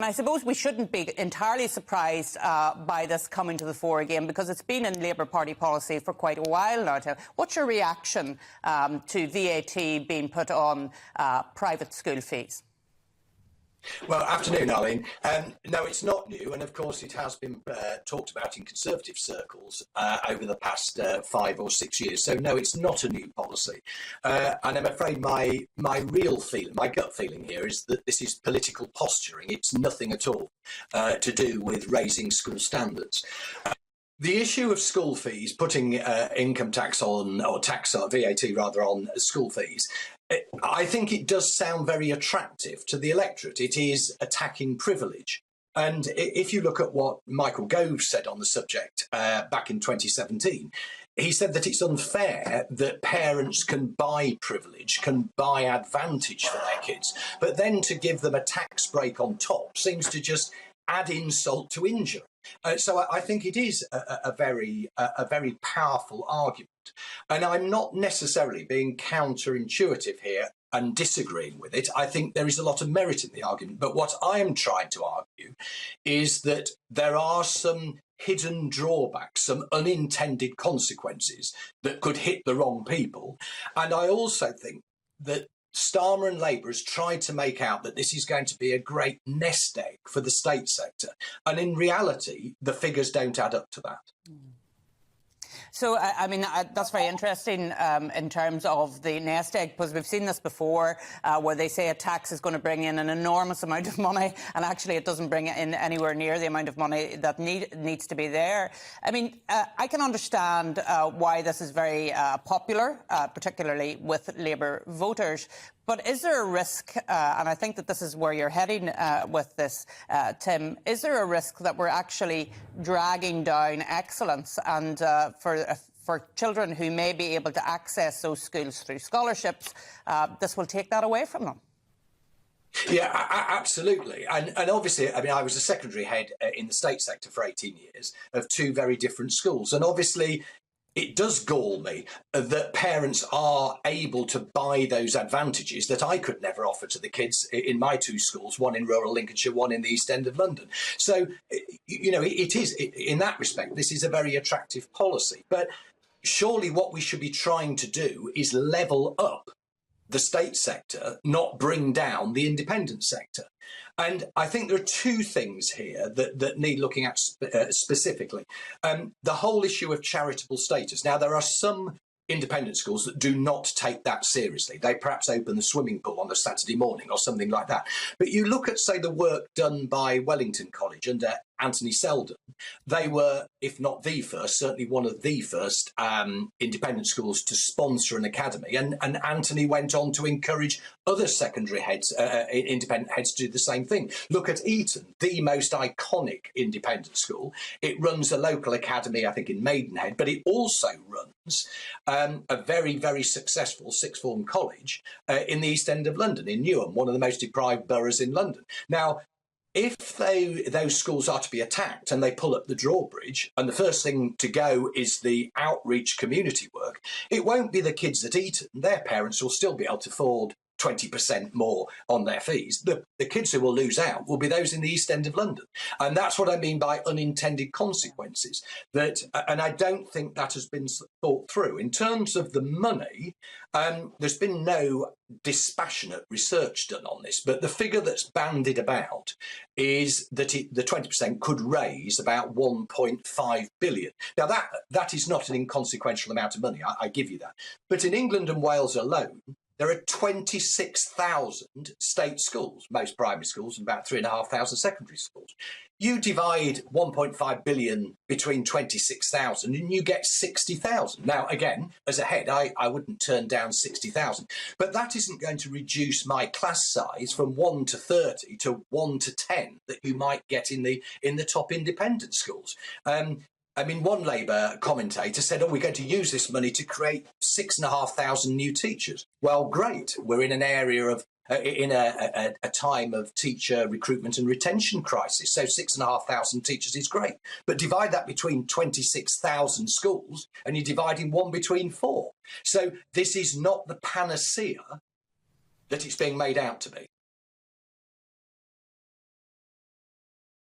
I suppose we shouldn't be entirely surprised by this coming to the fore again, because it's been in Labour Party policy for quite a while now. What's your reaction to VAT being put on private school fees? Well, afternoon, Arlene. No, it's not new, and of course it has been talked about in Conservative circles over the past 5 or 6 years. So no, it's not a new policy, and I'm afraid my real feeling, my gut feeling here, is that this is political posturing. It's nothing at all to do with raising school standards. The issue of school fees, putting income tax on, or tax or VAT rather, on school fees, I think it does sound very attractive to the electorate. It is attacking privilege. And if you look at what Michael Gove said on the subject back in 2017, he said that it's unfair that parents can buy privilege, can buy advantage for their kids, but then to give them a tax break on top seems to just add insult to injury. So I think it is a very powerful argument. And I'm not necessarily being counterintuitive here and disagreeing with it. I think there is a lot of merit in the argument. But what I am trying to argue is that there are some hidden drawbacks, some unintended consequences that could hit the wrong people. And I also think that Starmer and Labour has tried to make out that this is going to be a great nest egg for the state sector. And in reality, the figures don't add up to that. So, I mean, that's very interesting in terms of the nest egg, because we've seen this before where they say a tax is going to bring in an enormous amount of money, and actually it doesn't bring in anywhere near the amount of money that needs to be there. I mean, I can understand why this is very popular, particularly with Labour voters. But is there a risk, and I think that this is where you're heading with this, Tim, is there a risk that we're actually dragging down excellence, and for children who may be able to access those schools through scholarships, this will take that away from them? Yeah, absolutely. And obviously, I mean, I was a secondary head in the state sector for 18 years of 2 very different schools. And obviously, it does gall me that parents are able to buy those advantages that I could never offer to the kids in my 2 schools, one in rural Lincolnshire, one in the East End of London. So, you know, it is, in that respect, this is a very attractive policy. But surely what we should be trying to do is level up the state sector, not bring down the independent sector. And I think there are 2 things here that need looking at specifically. The whole issue of charitable status. Now, there are some independent schools that do not take that seriously. They perhaps open the swimming pool on a Saturday morning or something like that. But you look at, say, the work done by Wellington College under Anthony Seldon. They were, if not the first, certainly one of the first independent schools to sponsor an academy. And Anthony went on to encourage other secondary heads, independent heads, to do the same thing. Look at Eton, the most iconic independent school. It runs a local academy, I think, in Maidenhead, but it also runs a very, very successful sixth form college in the East End of London, in Newham, one of the most deprived boroughs in London. Now, if those schools are to be attacked and they pull up the drawbridge, and the first thing to go is the outreach community work, it won't be the kids at Eton. Their parents will still be able to afford 20% more on their fees. The kids who will lose out will be those in the East End of London. And that's what I mean by unintended consequences. And I don't think that has been thought through. In terms of the money, there's been no dispassionate research done on this, but the figure that's bandied about is that the 20% could raise about 1.5 billion. Now, that is not an inconsequential amount of money, I give you that. But in England and Wales alone, there are 26,000 state schools, most primary schools, and about 3,500 secondary schools. You divide 1.5 billion between 26,000 and you get 60,000. Now, again, as a head, I wouldn't turn down 60,000, but that isn't going to reduce my class size from 1 to 30 to 1 to 10 that you might get in the top independent schools. I mean, one Labour commentator said, we're going to use this money to create 6,500 new teachers. Well, great. We're in an area of, in a time of teacher recruitment and retention crisis. So 6,500 teachers is great. But divide that between 26,000 schools and you're dividing 1 between 4. So this is not the panacea that it's being made out to be.